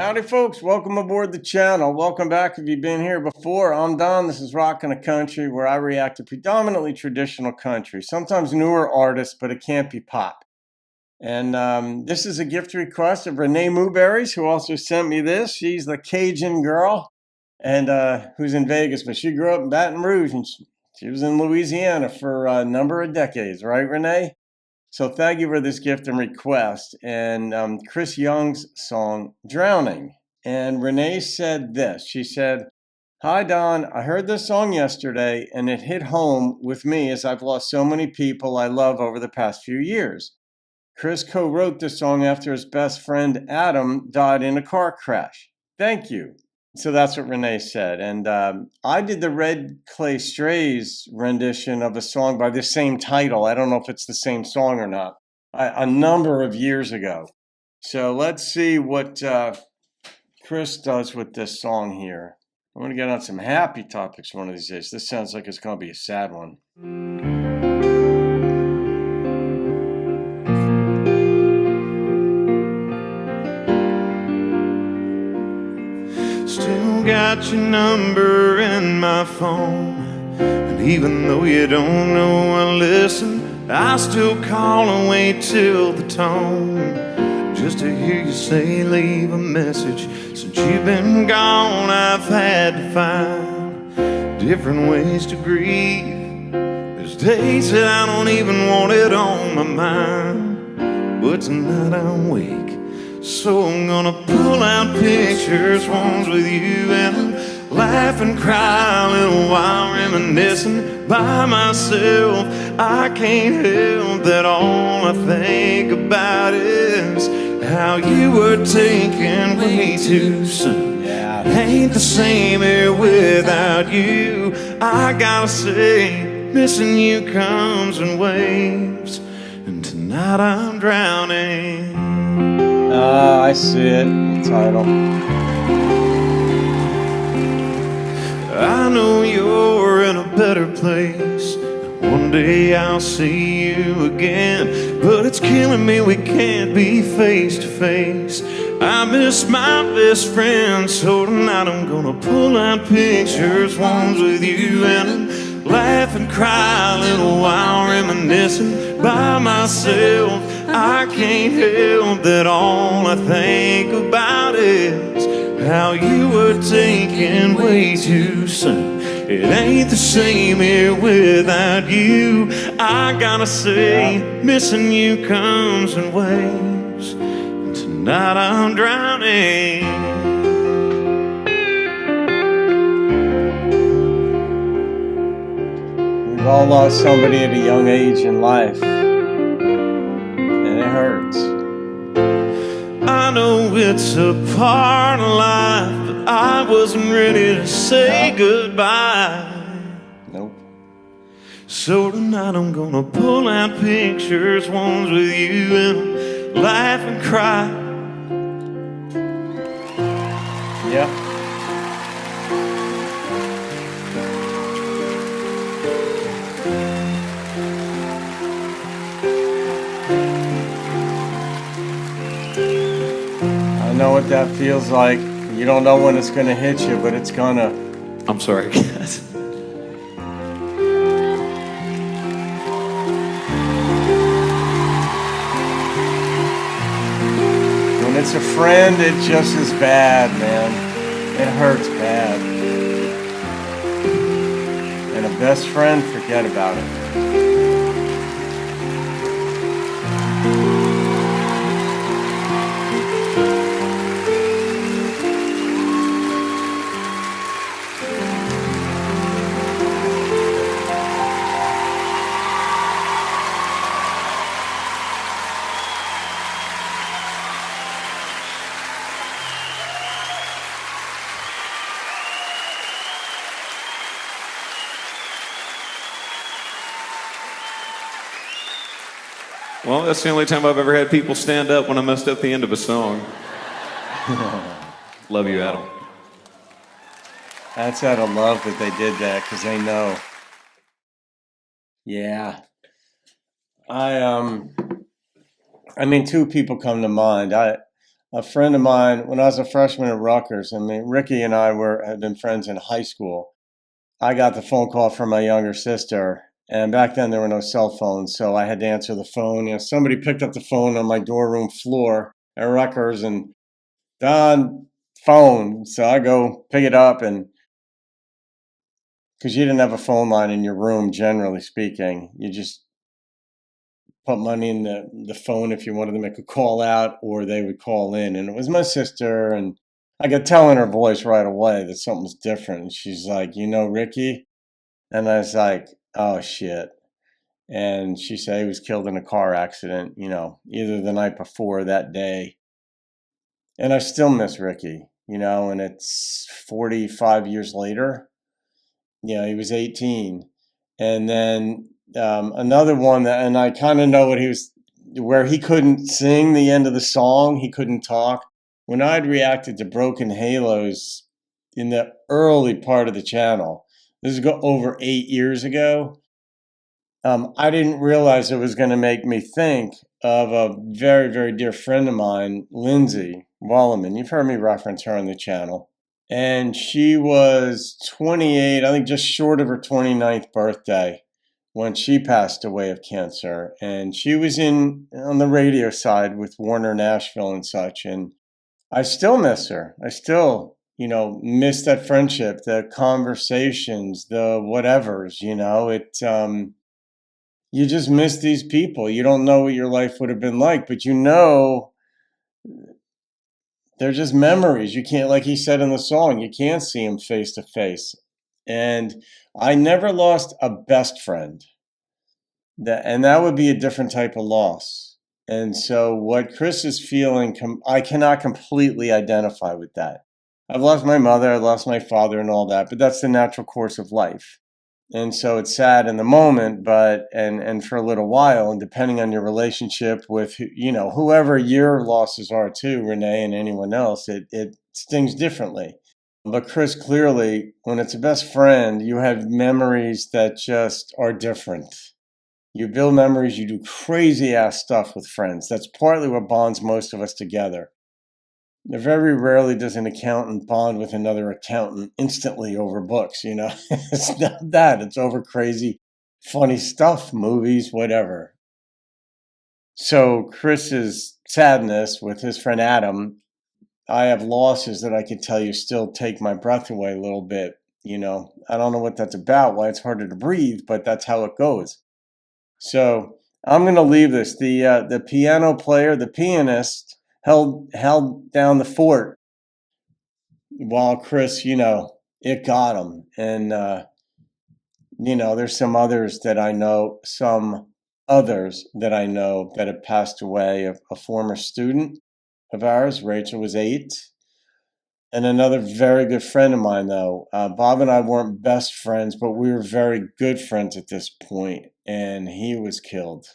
Howdy folks, welcome aboard the channel. Welcome back if you've been here before. I'm Don, this is Rockin' a Country, where I react to predominantly traditional country, sometimes newer artists, but it can't be pop. And this is a gift request of Renee Mooberry, who also sent me this. She's the Cajun girl, and who's in Vegas, but she grew up in Baton Rouge, and she was in Louisiana for a number of decades, right, Renee? So thank you for this gift and request. And Chris Young's song, Drowning. And Renee said this. She said, "Hi, Don. I heard this song yesterday, and it hit home with me as I've lost so many people I love over the past few years. Chris co-wrote this song after his best friend, Adam, died in a car crash. Thank you." So that's what Renee said. And I did the Red Clay Strays rendition of a song by the same title. I don't know if it's the same song or not. A number of years ago. So let's see what Chris does with this song here. I'm going to get on some happy topics one of these days. This sounds like it's going to be a sad one. Still got your number in my phone, and even though you don't know I listen, I still call and wait till the tone, just to hear you say leave a message. Since you've been gone, I've had to find different ways to grieve. There's days that I don't even want it on my mind, but tonight I'm awake, so I'm gonna pull out pictures, ones with you, and laugh and cry a little while reminiscing by myself. I can't help that all I think about is how you were taken way too soon. Ain't the same here without you. I gotta say, missing you comes in waves, and tonight I'm drowning. I see it, the title. I know you're in a better place. One day I'll see you again, but it's killing me we can't be face to face. I miss my best friend, so tonight I'm gonna pull out pictures, ones with you, and laugh and cry a little while reminiscing by myself. I can't help that all I think about is how you were taken way too soon. It ain't the same here without you. I gotta say, missing you comes in waves, and tonight I'm drowning. We've all lost somebody at a young age in life, and it hurts. I know it's a part of life, but I wasn't ready to say goodbye. Nope. So tonight I'm gonna pull out pictures, ones with you, and laugh and cry. Yep. I know what that feels like. You don't know when it's going to hit you, but it's gonna. I'm sorry, guys. When it's a friend, it's just as bad, man. It hurts bad. And a best friend, forget about it. Well, that's the only time I've ever had people stand up when I messed up the end of a song. Love you, Adam. That's out of love that they did that, because they know. Yeah. I mean, two people come to mind. a friend of mine, when I was a freshman at Rutgers, I mean, Ricky and I had been friends in high school. I got the phone call from my younger sister, and back then there were no cell phones, so I had to answer the phone. You know, somebody picked up the phone on my dorm room floor at Rutgers, and Don, phone. So I go pick it up, and because you didn't have a phone line in your room, generally speaking, you just put money in the phone if you wanted to make a call out, or they would call in. And it was my sister, and I could tell in her voice right away that something was different. And she's like, "You know Ricky?" And I was like, "Oh shit." And she said he was killed in a car accident, you know, either the night before or that day. And I still miss Ricky, you know, and it's 45 years later. You know, he was 18. And then another one that, and I kind of know what he was, where he couldn't sing the end of the song, he couldn't talk. When I'd reacted to Broken Halos in the early part of the channel, this is over 8 years ago, I didn't realize it was going to make me think of a very, very dear friend of mine, Lindsay Wallerman. You've heard me reference her on the channel. And she was 28, I think just short of her 29th birthday when she passed away of cancer. And she was on the radio side with Warner Nashville and such. And I still miss her. I still, you know, miss that friendship, the conversations, the whatevers, you know, you just miss these people. You don't know what your life would have been like, but you know, they're just memories. You can't, like he said in the song, you can't see them face to face. And I never lost a best friend. And that would be a different type of loss. And so what Chris is feeling, I cannot completely identify with that. I've lost my mother, I lost my father and all that, but that's the natural course of life. And so it's sad in the moment, but and for a little while, and depending on your relationship with, you know, whoever your losses are too, Renee and anyone else, it stings differently. But Chris, clearly, when it's a best friend, you have memories that just are different. You build memories, you do crazy ass stuff with friends. That's partly what bonds most of us together. Very rarely does an accountant bond with another accountant instantly over books, you know. It's not that. It's over crazy, funny stuff, movies, whatever. So Chris's sadness with his friend Adam, I have losses that I can tell you still take my breath away a little bit, you know. I don't know what that's about, why it's harder to breathe, but that's how it goes. So I'm going to leave this. The piano player, the pianist, held down the fort while Chris, you know, it got him. And, you know, there's some others that I know that have passed away. A former student of ours, Rachel, was 8. And another very good friend of mine, though, Bob and I weren't best friends, but we were very good friends at this point, and he was killed.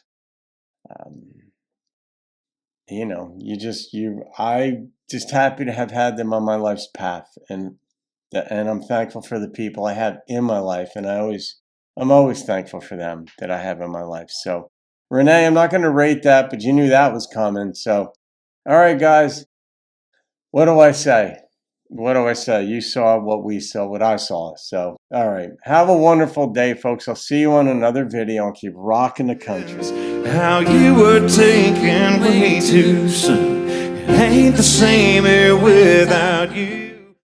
You know, I just happy to have had them on my life's path, and I'm thankful for the people I have in my life, and I'm always thankful for them that I have in my life. So, Renee, I'm not going to rate that, but you knew that was coming. So, all right, guys, what do I say? What do I say? You saw what we saw, what I saw. So, all right, have a wonderful day, folks. I'll see you on another video. I'll keep rocking the country. How you were taken way too soon. It ain't the same here without you.